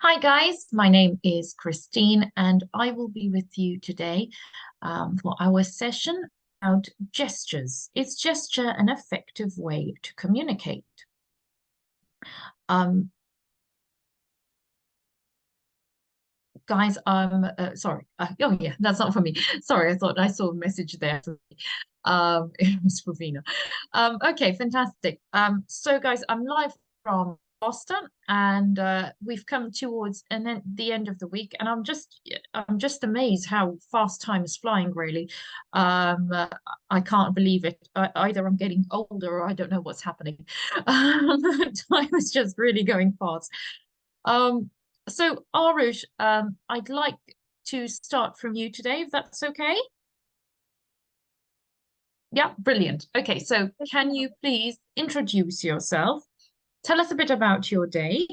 Hi guys, my name is Christine and I will be with you today for our session about gestures. Is gesture an effective way to communicate? Um, Guys, sorry. Oh yeah, that's not for me. Sorry, I thought I saw a message there. It was for Vina. Okay, fantastic. So guys, I'm live from Boston, and we've come towards the end of the week, and I'm just amazed how fast time is flying. Really, um, uh, I can't believe it. Either I'm getting older, or I don't know what's happening. Time is just really going fast. Um, so Arush, I'd like to start from you today, if that's okay. Yeah, brilliant. Okay, so Yes, can ma'am. you please introduce yourself? Tell us a bit about your day,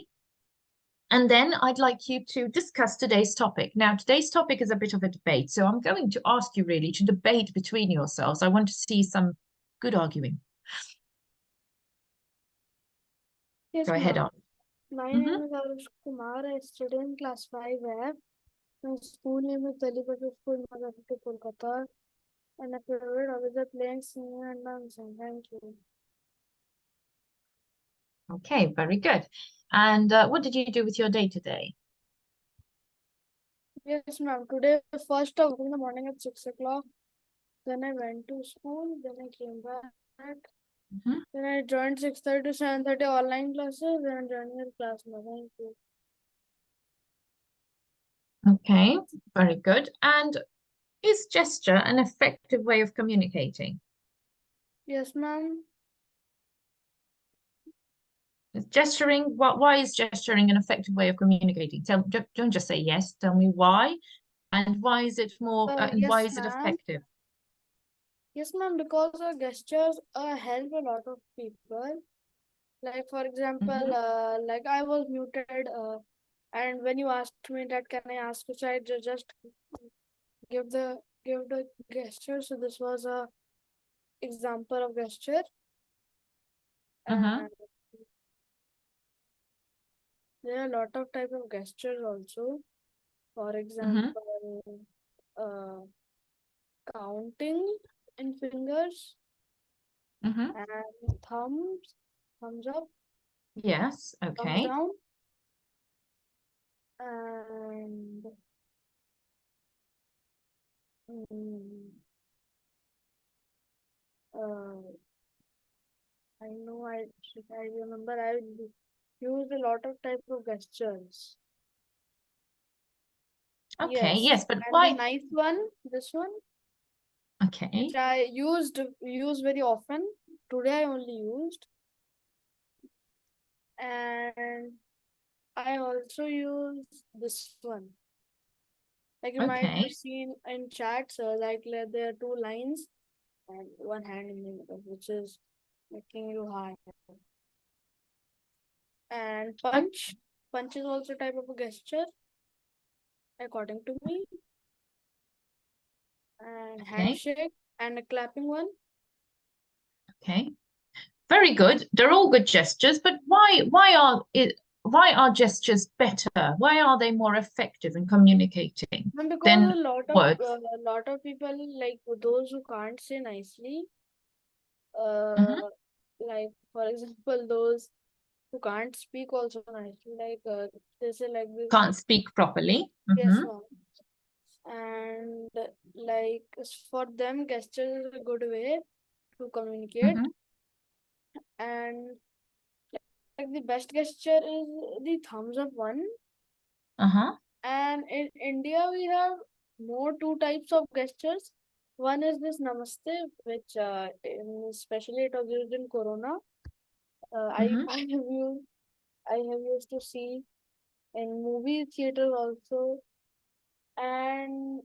and then I'd like you to discuss today's topic. Now, today's topic is a bit of a debate, so I'm going to ask you really to debate between yourselves. I want to see some good arguing. Yes, Go ahead ma'am. on. My Hmm. name is Arush Kumar. I study in class 5F. My school name is Delhi Public School, Maharashtra, Kolkata. And my favorite hobbies are playing, singing, and dancing. Thank you. Okay, very good. And what did you do with your day today? Yes, ma'am. Today, first I woke up in the morning at 6 o'clock. Then I went to school. Then I came back. Mhm. Then I joined 6:30 to 7:30 online classes. Then I'm joining your class now. Thank you. Okay, very good. And is gesture an effective way of communicating? Yes, ma'am. Is gesturing, why is gesturing an effective way of communicating? Don't just say yes, tell me why, and why is it and why Yes, is it ma'am. effective? Yes, ma'am. Because gestures help a lot of people. Like for example, Hmm. like I was muted, and when you asked me that, can I ask you, so I just give the gesture. So this was a example of gesture, Hmm. and there are a lot of type of gestures also. For Hmm. example, uh, counting in fingers Hmm. and thumbs up, Yes, thumbs okay. down, and mm, uh, I know I remember I used a lot of type of gestures. Okay, Yes. yes, but And the why? nice one, this one, which Okay, I use very often. Today I only used, and I also use this one. Like you might have okay, seen in chats, there are two lines and one hand in the middle, which is making you high. And o- punch is also type of a gesture, according to me. And okay, handshake and a clapping one. okay. Very good. They're all good gestures, but why are gestures better? Why are they more effective in communicating And because than words? a lot of people, like those who can't say nicely, uh Hmm. like for example those who can't speak also nicely, they say like this. Can't speak properly. Yes, Hmm. ma'am. And for them gesture is a good way to communicate. Hmm. And like the best gesture is the thumbs up one. Uh-huh. And in India, we have more two types of gestures. One is this namaste, which especially it was used in Corona. Hmm. I have used to see in movie theaters also, and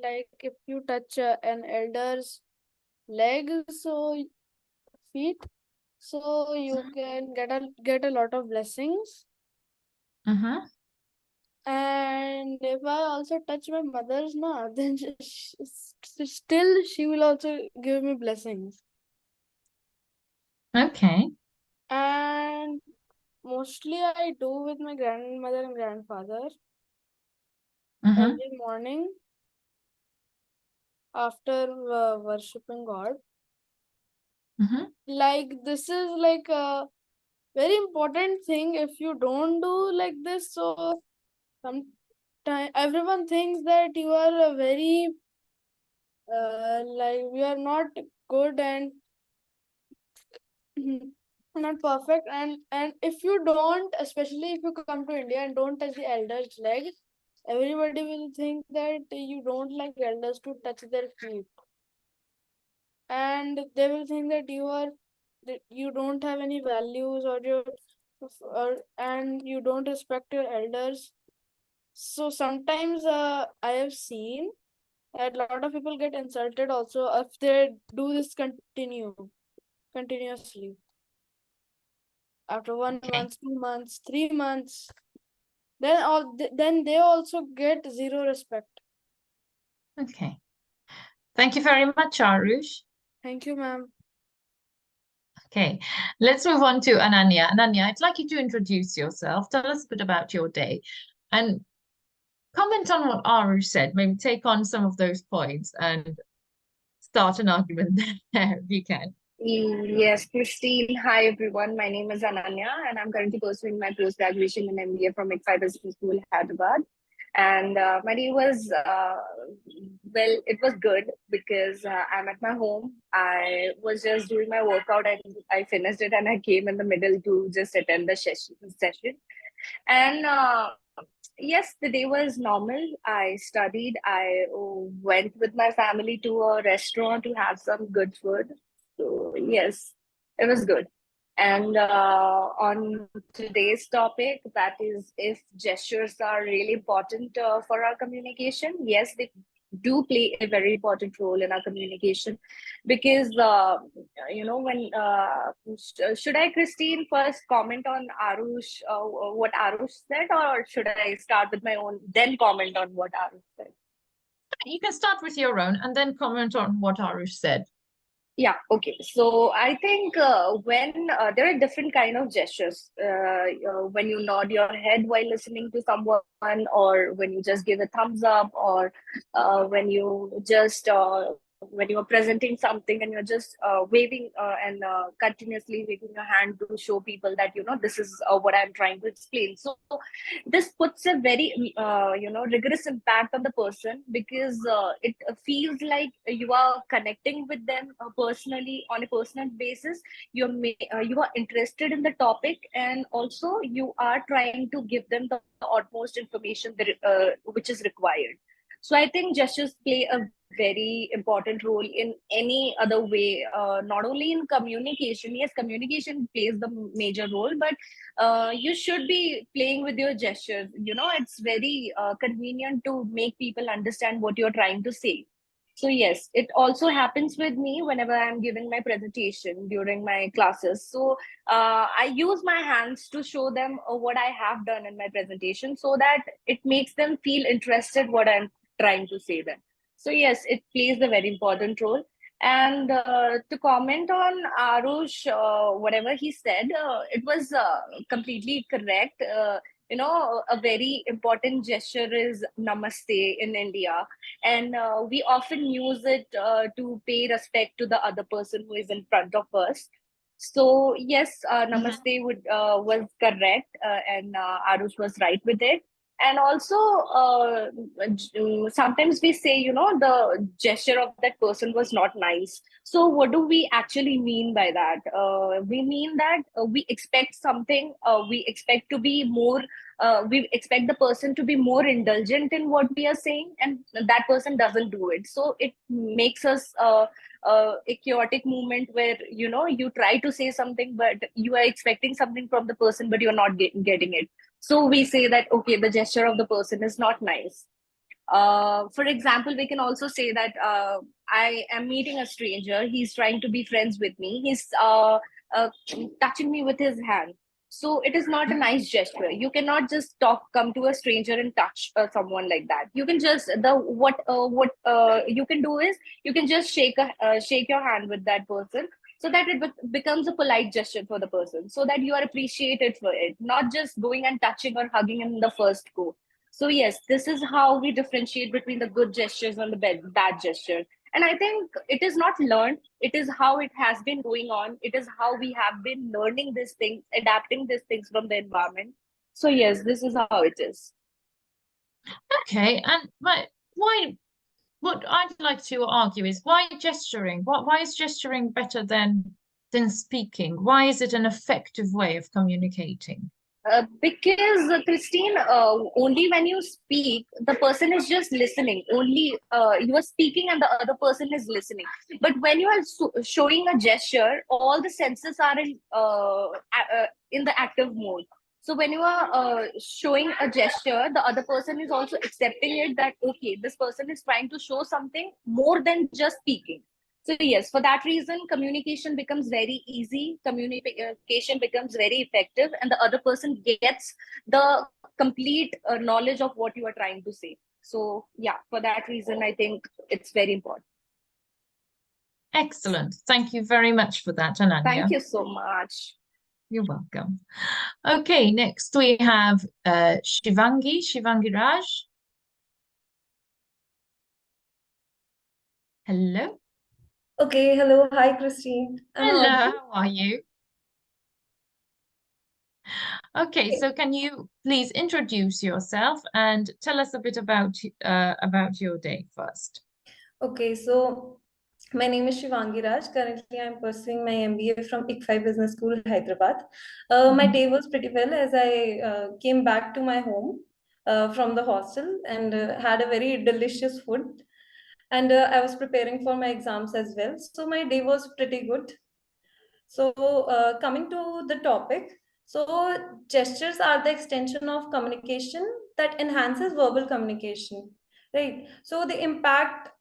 like if you touch an elder's leg, so feet, so you can get a lot of blessings. Hmm. And if I also touch my mother's now, then still she will also give me blessings. Okay. And Mostly I do with my grandmother and grandfather Mm-hmm. every morning after worshipping God. Mm-hmm. Like this is like a very important thing. If you don't do like this, so sometimes everyone thinks that you are a very like we are not good and not perfect, and if you don't, especially if you come to India and don't touch the elders leg, everybody will think that you don't like elders to touch their feet, and they will think that you don't have any values, and you don't respect your elders. So sometimes I have seen that a lot of people get insulted also if they do this continuously after one Okay. month, 2 months, 3 months. Then they also get zero respect. Okay. Thank you very much, Arush. Thank you, ma'am. Okay, let's move on to Ananya. Ananya, I'd like you to introduce yourself. Tell us a bit about your day and comment on what Arush said. Maybe take on some of those points and start an argument there if you can. Yes, Christine. Hi, everyone. My name is Ananya, and I'm currently pursuing my post graduation in MBA from ICFI Business School, Hyderabad. And my day was, well, it was good because I'm at my home. I was just doing my workout and I finished it, and I came in the middle to just attend the session. And yes, the day was normal. I studied. I went with my family to a restaurant to have some good food. So, yes, it was good. And on today's topic, that is if gestures are really important for our communication, yes, they do play a very important role in our communication because when should I, Christine, first comment on Arush, what Arush said, or should I start with my own, then comment on what Arush said? You can start with your own and then comment on what Arush said. Yeah, okay. So I think when there are different kind of gestures, when you nod your head while listening to someone, or when you just give a thumbs up, or when you just when you are presenting something and you're just waving and continuously waving your hand to show people that this is what I'm trying to explain. So this puts a very rigorous impact on the person because it feels like you are connecting with them personally on a personal basis. You are interested in the topic, and also you are trying to give them the utmost information that which is required. So I think gestures play a very important role in any other way, not only in communication. Yes, communication plays the major role, but you should be playing with your gestures. It's very convenient to make people understand what you're trying to say. So yes, it also happens with me whenever I'm giving my presentation during my classes. So I use my hands to show them what I have done in my presentation, so that it makes them feel interested what I'm trying to say them. So yes, it plays a very important role. And to comment on Arush, whatever he said, it was completely correct. A very important gesture is namaste in India, and we often use it to pay respect to the other person who is in front of us. So yes, Mhm. namaste would was correct, and Arush was right with it. And also, sometimes we say, the gesture of that person was not nice. So what do we actually mean by that? We mean that we expect something. We expect to be more. We expect the person to be more indulgent in what we are saying, and that person doesn't do it. So it makes us a chaotic moment where you try to say something, but you are expecting something from the person, but you're not getting it. So we say that, okay, the gesture of the person is not nice. For example, we can also say that I am meeting a stranger. He's trying to be friends with me. He's touching me with his hand. So it is not a nice gesture. You cannot just come to a stranger and touch someone like that. You can just what you can do is you can just shake your hand with that person, so that it becomes a polite gesture for the person, so that you are appreciated for it, not just going and touching or hugging in the first go. So yes, this is how we differentiate between the good gestures and the bad gestures. And I think it is not learned, it is how it has been going on, it is how we have been learning these things, adapting these things from the environment. So yes, this is how it is. Okay, and why? What I'd like to argue is why gesturing? Why is gesturing better than speaking? Why is it an effective way of communicating? Because Christine, only when you speak, the person is just listening. Only you are speaking, and the other person is listening. But when you are showing a gesture, all the senses are in the active mode. So when you are showing a gesture, the other person is also accepting it, that okay, this person is trying to show something more than just speaking. So yes, for that reason, communication becomes very easy, communication becomes very effective, and the other person gets the complete knowledge of what you are trying to say. So yeah, for that reason, I think it's very important. Excellent. Thank you very much for that, Thank Ananya. you so much. You're welcome. Okay, next we have Shivangi Raj. Hello. Okay, hello. Hi, Christine. Am I Hello, audible? how are you? Okay, so can you please introduce yourself and tell us a bit about your day first? Okay, so my name is Shivangi Raj. Currently, I'm pursuing my MBA from ICFI Business School, Hyderabad. My Mhm. day was pretty well as I came back to my home from the hostel and had a very delicious food. And I was preparing for my exams as well. So my day was pretty good. So, coming to the topic, so gestures are the extension of communication that enhances verbal communication, right? So they impact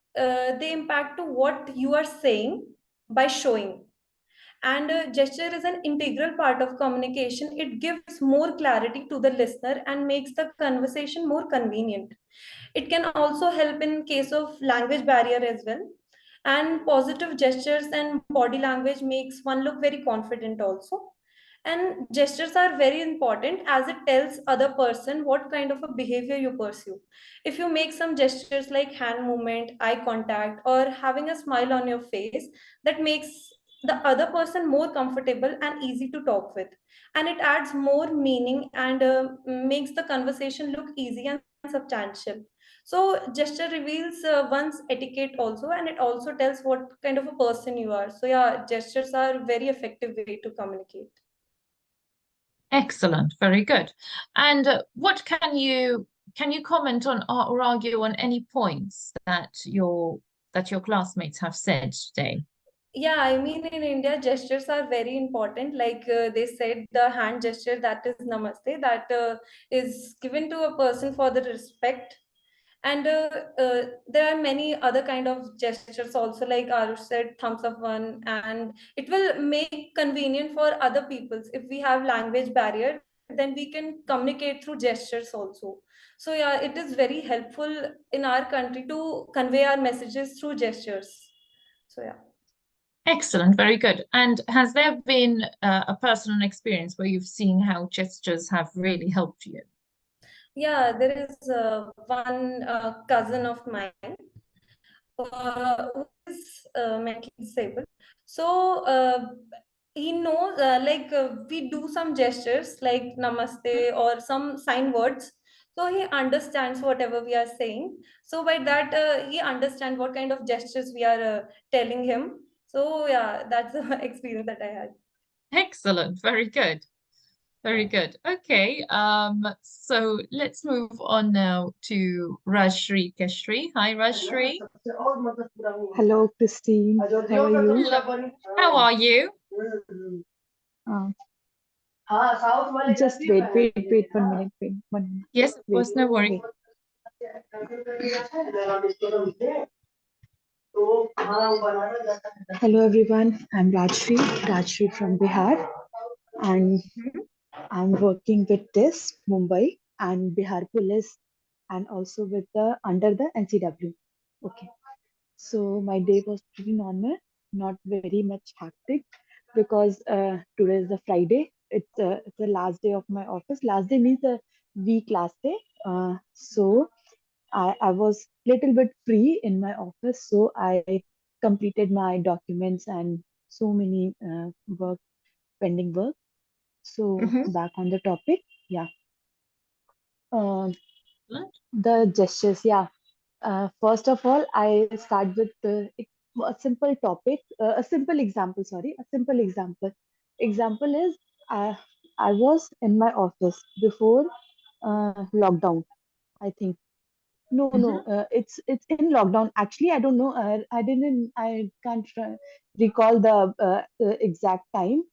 to what you are saying by showing. And gesture is an integral part of communication. It gives more clarity to the listener and makes the conversation more convenient. It can also help in case of language barrier as well. And positive gestures and body language makes one look very confident also. And gestures are very important as it tells other person what kind of a behavior you pursue. If you make some gestures like hand movement, eye contact, or having a smile on your face, that makes the other person more comfortable and easy to talk with, and it adds more meaning and makes the conversation look easy and substantial. So gesture reveals one's etiquette also, and it also tells what kind of a person you are. So yeah, gestures are very effective way to communicate. Excellent, very good. And what can you comment on or argue on any points that your classmates have said today? Yeah, I mean, in India, gestures are very important. Like they said, the hand gesture that is namaste, that is given to a person for the respect. And there are many other kind of gestures also, like Arush said, thumbs up one, and it will make convenient for other peoples. If we have language barrier, then we can communicate through gestures also. So yeah, it is very helpful in our country to convey our messages through gestures. So yeah. Excellent, very good. And has there been a personal experience where you've seen how gestures have really helped you? Yeah, there is one cousin of mine who is mentally disabled. So he knows, we do some gestures like namaste or some sign words. So he understands whatever we are saying. So by that, he understands what kind of gestures we are telling him. So yeah, that's the experience that I had. Excellent, very good. Very Yeah. good. Okay, so let's move on now to Rajshri Keshri. Hi, Rajshri. Hello, Christine. How are you? Hello. How are you? Uh, just wait 1 minute. Wait 1 minute. Yes, of Wait, course, no worry. wait. Hello, everyone. I'm Rajshri from Bihar, and Mhm. I'm working with this Mumbai and Bihar Police, and also with the under the NCW. Okay. So my day was pretty normal. not very much hectic because today is the Friday. It's the last day of my office. Last day means a week last day. So I was little bit free in my office, so I completed my documents and so many pending work. So Hmm. back on the topic, yeah. Uh, the gestures, yeah. First of all, I start with a simple topic, a simple example. Sorry, a simple example. Example is I was in my office before lockdown. I think no, Hmm. it's in lockdown. Actually, I don't know. I can't recall the exact time.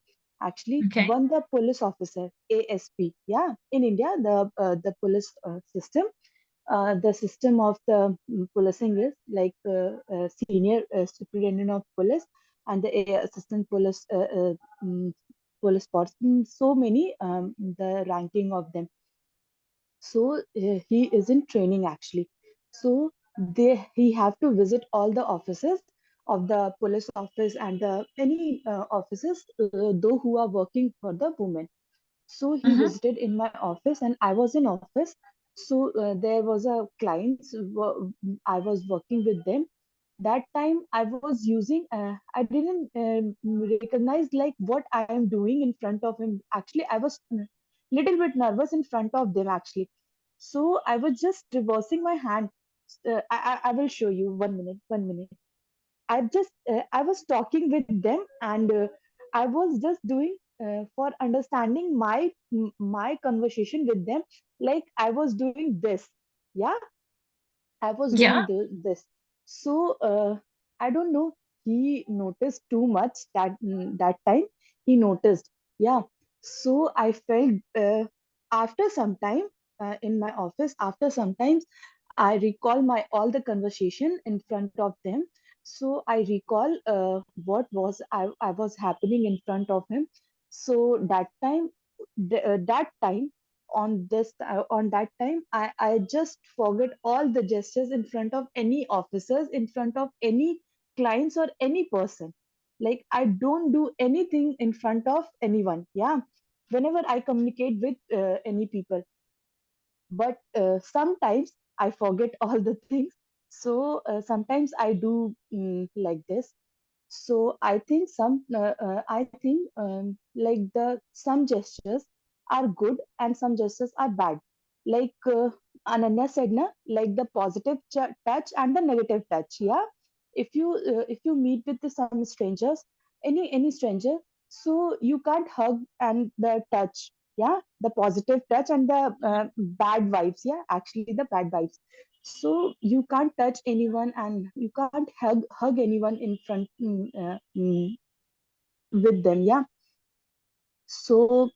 Actually, Okay. one the police officer, ASP. Yeah, in India, the police system, the system of the policing is like senior superintendent of police and the assistant police police force. So many the ranking of them. So he is in training actually. So they he have to visit all the offices of the police office and the any offices though who are working for the women. So he Hmm. visited in my office and I was in office. So there was a client, I was working with them. That time I was using, I didn't recognize like what I am doing in front of him. Actually, I was little bit nervous in front of them actually. So I was just reversing my hand. I will show you 1 minute, 1 minute. I was talking with them and I was just doing for understanding my conversation with them, like I was doing this. Yeah, I was Yeah. doing this. So I don't know. He noticed too much that time. He noticed. Yeah. So I felt after some time in my office. After sometimes I recall my all the conversation in front of them. So I recall what was I was happening in front of him. So that time on that time I just forget all the gestures in front of any officers, in front of any clients or any person. Like I don't do anything in front of anyone. Yeah, whenever I communicate with any people, but sometimes I forget all the things. So sometimes I do like this. So I think like the some gestures are good and some gestures are bad. Like Ananya said, na, like the positive touch and the negative touch. Yeah, if you meet with some strangers, any stranger, so you can't hug and the touch. Yeah, the positive touch and the bad vibes. Yeah, actually the bad vibes. So you can't touch anyone and you can't hug anyone in front with them. Yeah, so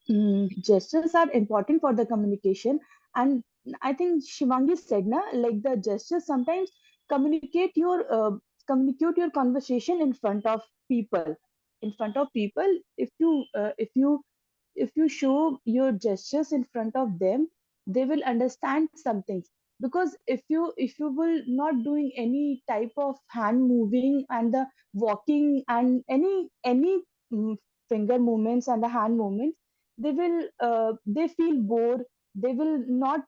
gestures are important for the communication, and I think Shivangi said na, like the gestures sometimes communicate your conversation in front of people. In front of people, if you show your gestures in front of them, they will understand some things. Because if you will not doing any type of hand moving and the walking and any mm, finger movements and the hand movements, they feel bored. They will not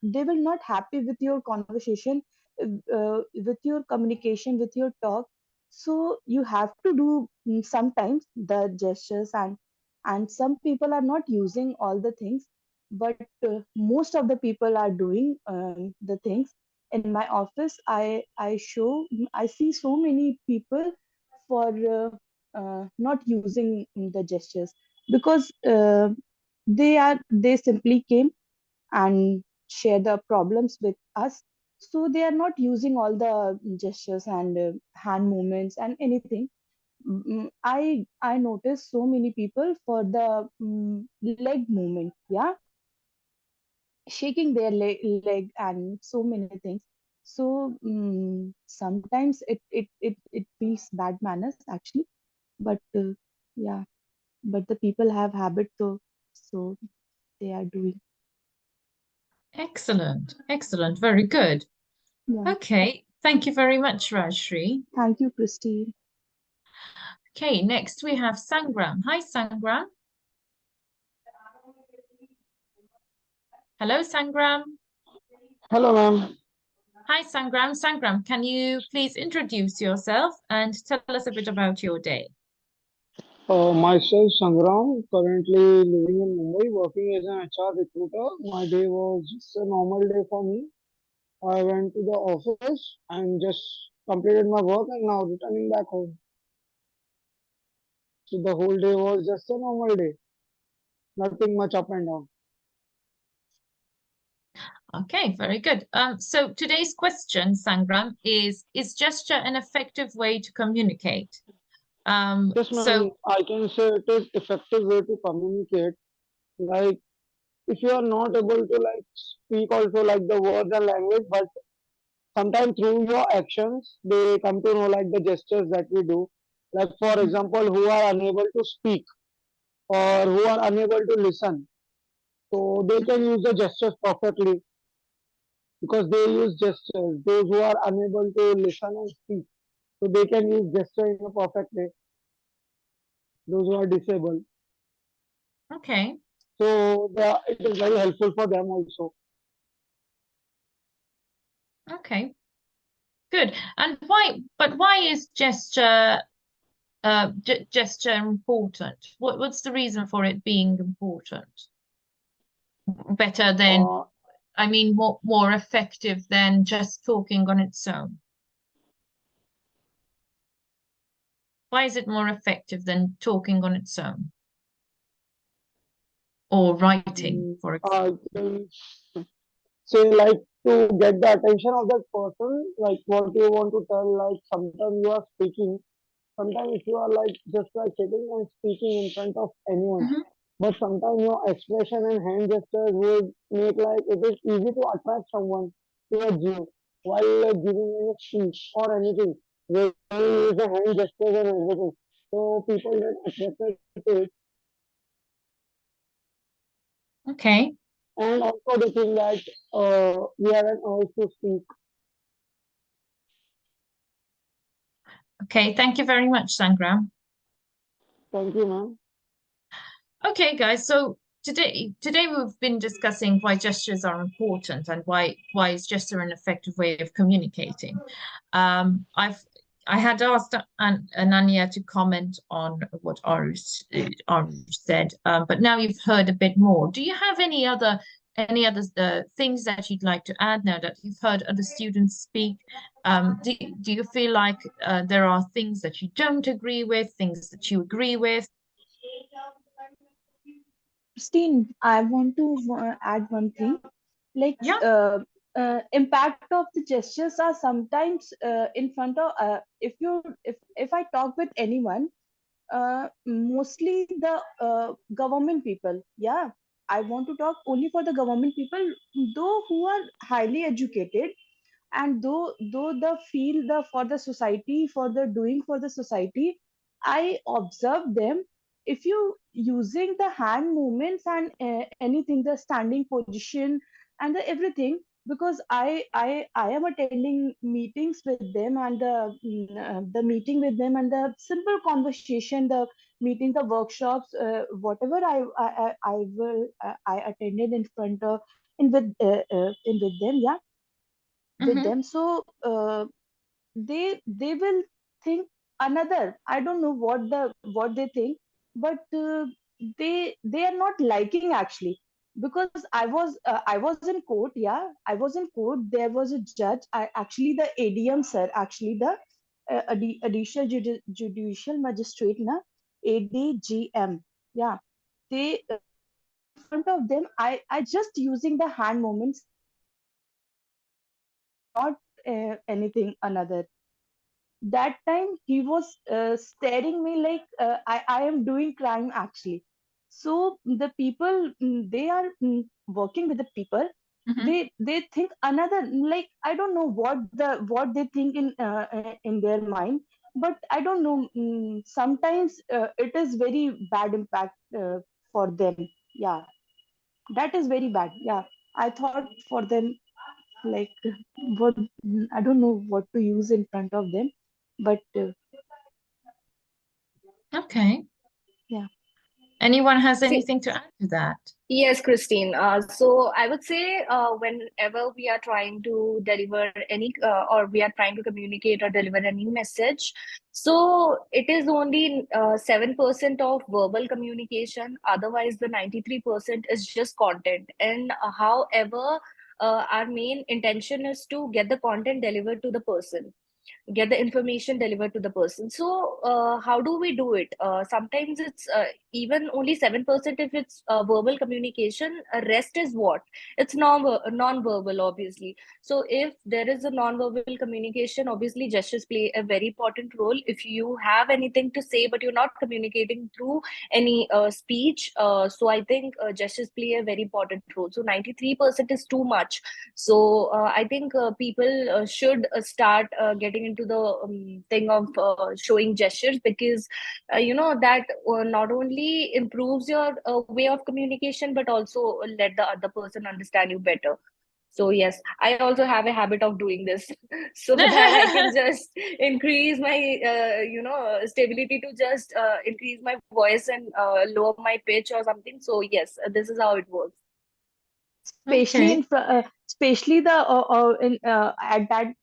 they will not happy with your conversation, with your communication, with your talk. So you have to do sometimes the gestures, and some people are not using all the things, but most of the people are doing the things. In my office, I see so many people for not using the gestures, because they simply came and share the problems with us. So they are not using all the gestures and hand movements and anything. I noticed so many people for the leg movement. Yeah, shaking their leg and so many things. So sometimes it feels bad manners actually, but yeah, but the people have habit, so they are doing. Excellent. Excellent. Very good. Yeah, Okay. Thank you very much, Rajshri. thank you, Christine. Okay, next we have Sangram. Hi, Sangram. Hello, Sangram. Hello, ma'am. Hi, Sangram. Sangram, can you please introduce yourself and tell us a bit about your day? Myself, Sangram, currently living in Mumbai, working as an HR recruiter. My day was just a normal day for me. I went to the office and just completed my work and now returning back home. So the whole day was just a normal day, nothing much up and down. Okay, very good. So today's question, Sangram, is gesture an effective way to communicate? Yes, ma'am, So I can say it is effective way to communicate. Like if you are not able to like speak also like the words and language, but sometimes through your actions they come to know like the gestures that we do, like for example who are unable to speak or who are unable to listen, so they can use the gestures perfectly because they use gestures. Those who are unable to listen and speak, so they can use gesture in a perfect way. Those who are disabled, okay, so it is very helpful for them also. okay, good. And why is gesture important? What's the reason for it being important? Better than, uh, I mean, more effective than just talking on its own. Why is it more effective than talking on its own or writing, for I example? can say like to get the attention of that person, like what you want to tell, like sometimes you are speaking, sometimes if you are like just like sitting and speaking in front of anyone, Hmm. but sometimes your expression and hand gestures would make like it is easy to attract someone towards you while giving a speech or anything. They use the hand gestures and everything. So people get attracted to it. Okay. And also the thing that we have an urge to speak. Okay. Thank you very much, Sangram. Thank you, ma'am. Okay, guys. So today we've been discussing why gestures are important and why is gesture an effective way of communicating. I've I had asked Ananya to comment on what Arush said, but now you've heard a bit more. Do you have any other things that you'd like to add now that you've heard other students speak? Do you feel like there are things that you don't agree with, things that you agree with? Christine, I want to add one thing. Like, Yeah. impact of the gestures are sometimes in front of if I talk with anyone, mostly the government people. Yeah, I want to talk only for the government people, though who are highly educated, and though the feel the for the society, for the doing for the society, I observe them. If you using the hand movements and anything, the standing position and the everything, because I am attending meetings with them, and the meeting with them and the simple conversation, the meeting, the workshops, whatever I will I attended in front of in with them, yeah, with Mm-hmm. them. So they will think another, I don't know what they think, but they are not liking actually, because I was in court. Yeah, I was in court. There was a judge, actually the ADM sir, actually the additional judicial magistrate na, ADGM. Yeah, they in front of them, I just using the hand movements, not anything another. That time he was staring me like I am doing crime actually. So the people, they are working with the people, Mm-hmm. they think another, like I don't know what they think in their mind, but I don't know, sometimes it is very bad impact for them. Yeah, that is very bad. Yeah, I thought for them, like what, I don't know what to use in front of them, but Okay. Yeah. Anyone has See, anything to add to that? yes, Christine. So I would say whenever we are trying to deliver any or we are trying to communicate or deliver any message, so it is only 7% of verbal communication. Otherwise, the 93% is just content. And however, our main intention is to get the content delivered to the person, get the information delivered to the person. So how do we do it? Sometimes it's even only 7% if it's verbal communication. Rest is what? It's non-verbal, obviously. So if there is a non-verbal communication, obviously gestures play a very important role. If you have anything to say but you're not communicating through any speech, so I think gestures play a very important role. So 93% is too much. So I think people should start getting into the thing of showing gestures, because that not only improves your way of communication but also let the other person understand you better. So yes, I also have a habit of doing this so that I can just increase my stability, to just increase my voice and lower my pitch or something. So yes, this is how it works. Especially Okay. in especially the in at that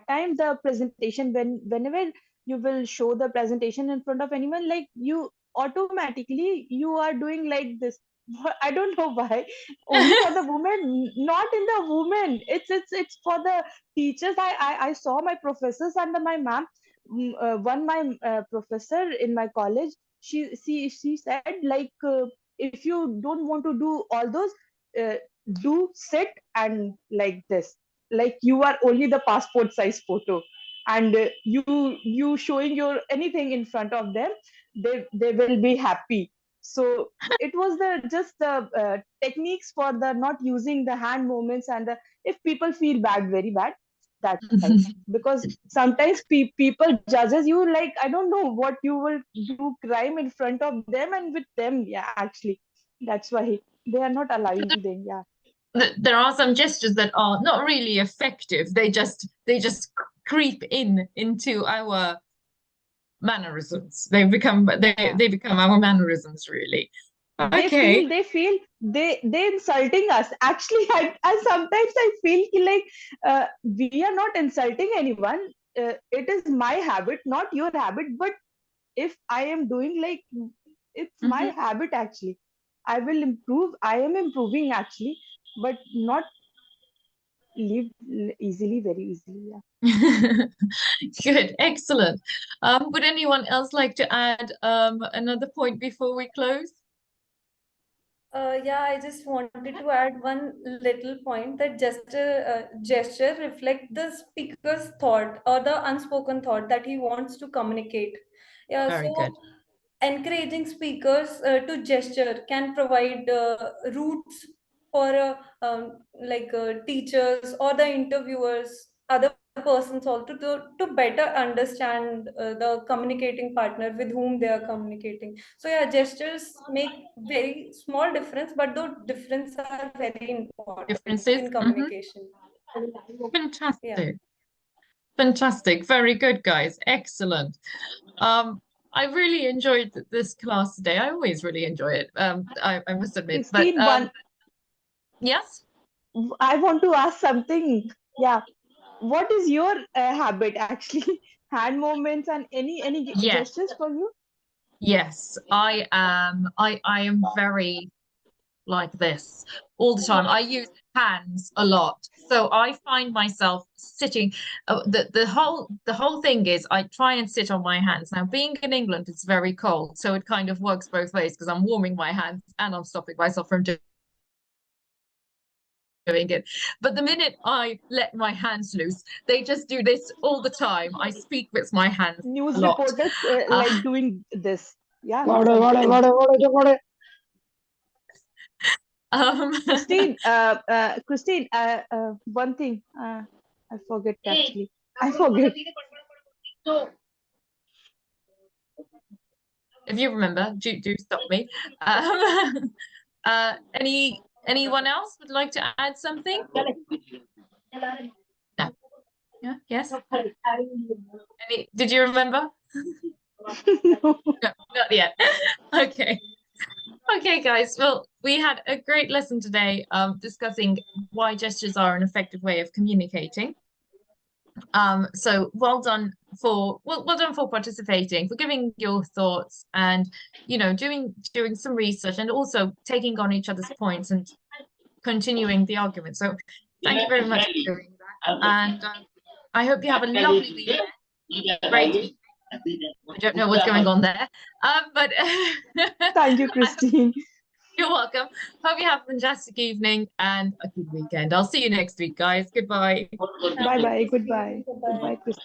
time, the presentation, whenever you will show the presentation in front of anyone, like, you automatically you are doing like this. I don't know why. Only for the women, not in the women. It's for the teachers. I saw my professors and my ma'am. One my professor in my college, she said, like, if you don't want to do all those, uh, do sit and like this, like you are only the passport size photo, and you showing your anything in front of them, they will be happy. So it was the just the techniques for the not using the hand movements, and the, if people feel bad, very bad, that time, because sometimes people judges you, like, I don't know what you will do crime in front of them and with them. Yeah, actually, that's why they are not allowing them. Yeah. There are some gestures that are not really effective. They just creep into our mannerisms. Yeah, They become our mannerisms, really. Okay. they insulting us. Actually, I sometimes I feel ki, like, we are not insulting anyone. It is my habit, not your habit. But if I am doing like, it's my Mhm. habit actually. I will improve. I am improving actually, but not live easily, very easily. Yeah. Good, excellent. Would anyone else like to add another point before we close? Yeah, I just wanted to add one little point that gesture reflect the speaker's thought or the unspoken thought that he wants to communicate. Yeah, Very good. so encouraging speakers to gesture can provide routes for teachers or the interviewers, other persons also, to better understand the communicating partner with whom they are communicating. So yeah, gestures make very small difference, but those difference are very important Differences. in communication. Yeah. Fantastic. Fantastic. Very good, guys. Excellent. Um, I really enjoyed this class today. I always really enjoy it. I must admit. But Christine, one, yes, I want to ask something. Yeah. What is your habit actually? Hand movements and any yes, gestures for you? yes. I am very like this all the time. I use hands a lot. So I find myself sitting. The whole thing is I try and sit on my hands. Now, being in England, it's very cold, so it kind of works both ways because I'm warming my hands and I'm stopping myself from doing it. But the minute I let my hands loose, they just do this all the time. I speak with my hands a News lot. reporters Uh, like doing this. Yeah, Vade, vade, sometimes. vade, vade, vade. um, Christine, one thing. I forget actually. I forget. if you remember, do stop me. Anyone else would like to add something? No. Yeah. Yes. Did you remember? No. No, not yet. Okay. Okay, guys. Well, we had a great lesson today, discussing why gestures are an effective way of communicating. So well done for participating, for giving your thoughts, and doing some research, and also taking on each other's points and continuing the argument. So thank you very much for doing that, and I hope you have a lovely weekend. Great weekend. I don't know what's going on there, but Thank you, Christine. you're welcome. Hope you have a fantastic evening and a good weekend. I'll see you next week, guys. Goodbye. Bye bye. Goodbye. Goodbye. Goodbye, Christine.